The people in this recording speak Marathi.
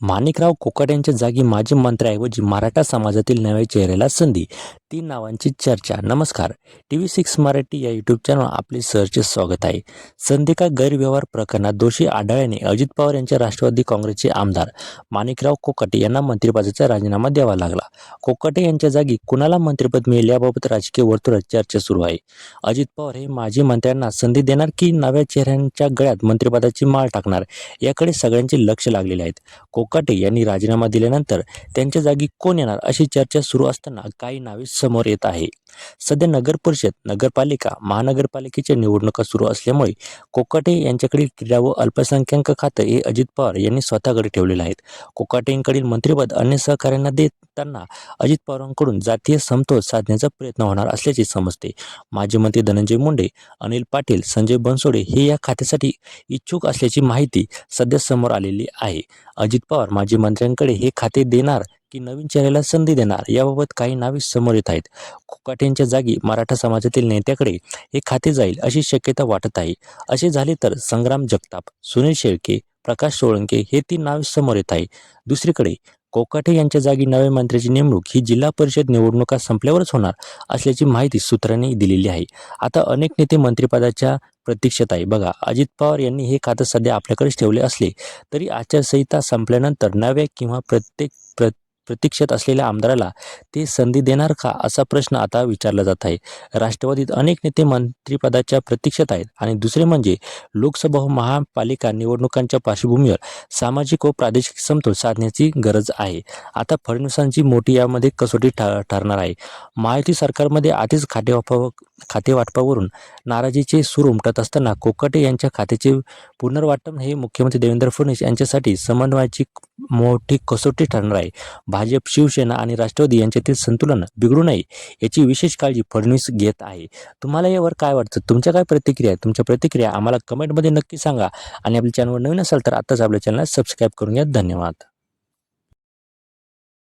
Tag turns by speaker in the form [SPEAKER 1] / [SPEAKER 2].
[SPEAKER 1] माणिकराव कोकाटे यांच्या जागी माजी मंत्र्याऐवजी मराठा समाजातील नव्या चेहऱ्याला संधी, 3 नावांची चर्चा. नमस्कार, TV6 मराठी या यूट्यूब चॅनल आपले सहर्ष स्वागत आहे. संधिका गैरव्यवहार प्रकरणात दोषी आढळल्याने अजित पवार यांच्या राष्ट्रवादी काँग्रेसचे आमदार माणिकराव कोकाटे यांना मंत्रिपदाचा राजीनामा द्यावा लागला. कोकाटे यांच्या जागी कुणाला मंत्रिपद मिळेल याबाबत राजकीय वर्तुळात चर्चा सुरू आहे. अजित पवार हे माजी मंत्र्यांना संधी देणार की नव्या चेहऱ्यांच्या गळ्यात मंत्रिपदाची माळ टाकणार, याकडे सगळ्यांचे लक्ष लागलेले आहेत. कोकाटे यांनी राजीनामा दिल्यानंतर त्यांच्या जागी कोण येणार अशी चर्चा सुरू असताना काही नावे समोर येत आहे. सध्या नगर परिषद, नगरपालिका, महानगरपालिकेच्या निवडणुका सुरू असल्यामुळे कोकाटे यांच्याकडील क्रीडा व अल्पसंख्याक खाते हे अजित पवार यांनी स्वतःकडे ठेवलेले आहेत. कोकाटेंकडील मंत्रिपद अन्य सहकाऱ्यांना देताना अजित पवारांकडून जातीय समतोल साधण्याचा प्रयत्न होणार असल्याचे समजते. माजी मंत्री धनंजय मुंडे, अनिल पाटील, संजय बनसोडे हे या खात्यासाठी इच्छुक असल्याची माहिती सध्या समोर आलेली आहे. अजित पवार माजी मंत्र्यांकडे हे खाते देणार की नवीन चेहऱ्याला संधी देणार याबाबत काही नावे समोर येत आहेत. कोकाटेंच्या जागी मराठा समाजातील नेत्याकडे हे खाते जाईल अशी शक्यता वाटत आहे. असे झाले तर संग्राम जगताप, सुनील शेळके, प्रकाश सोळंके हे 3 नावे समोर येत आहे. दुसरीकडे कोकाटे यांच्या जागी नव्या मंत्र्याची नेमणूक ही जिल्हा परिषद निवडणुका संपल्यावरच होणार असल्याची माहिती सूत्रांनी दिलेली आहे. आता अनेक नेते मंत्रिपदाच्या प्रतीक्षेत आहे. बघा, अजित पवार यांनी हे खातं सध्या आपल्याकडेच ठेवले असले तरी आचारसंहिता संपल्यानंतर नव्या किंवा प्रतीक्षेत असलेल्या आमदाराला ते संधी देणार का असा प्रश्न आता विचारला जात आहे. राष्ट्रवादीत अनेक नेते मंत्रिपदाच्या प्रतीक्षेत आहेत आणि दुसरे म्हणजे लोकसभा व महापालिका निवडणुकांच्या पार्श्वभूमीवर सामाजिक व प्रादेशिक समतोल साधण्याची गरज आहे. आता फडणवीसांची मोठी यामध्ये कसोटी ठरणार आहे. महायुती सरकारमध्ये आधीच खाते वाटपावरून नाराजीचे सूर उमटत असताना कोकाटे यांच्या खात्याचे पुनर्वाटप हे मुख्यमंत्री देवेंद्र फडणवीस यांच्यासाठी समन्वयाची मोठी कसोटी ठरणार आहे. भाजप, शिवसेना आणि राष्ट्रवादी यांच्यातील संतुलन बिघडू नये याची विशेष काळजी फडणवीस घेत आहे. तुम्हाला यावर काय वाटतं? तुमच्या काय प्रतिक्रिया आहे? तुमच्या प्रतिक्रिया आम्हाला कमेंटमध्ये नक्की सांगा आणि आपल्या चॅनलवर नवीन असाल तर आत्ताच आपल्या चॅनलला सबस्क्राईब करून घ्या. धन्यवाद.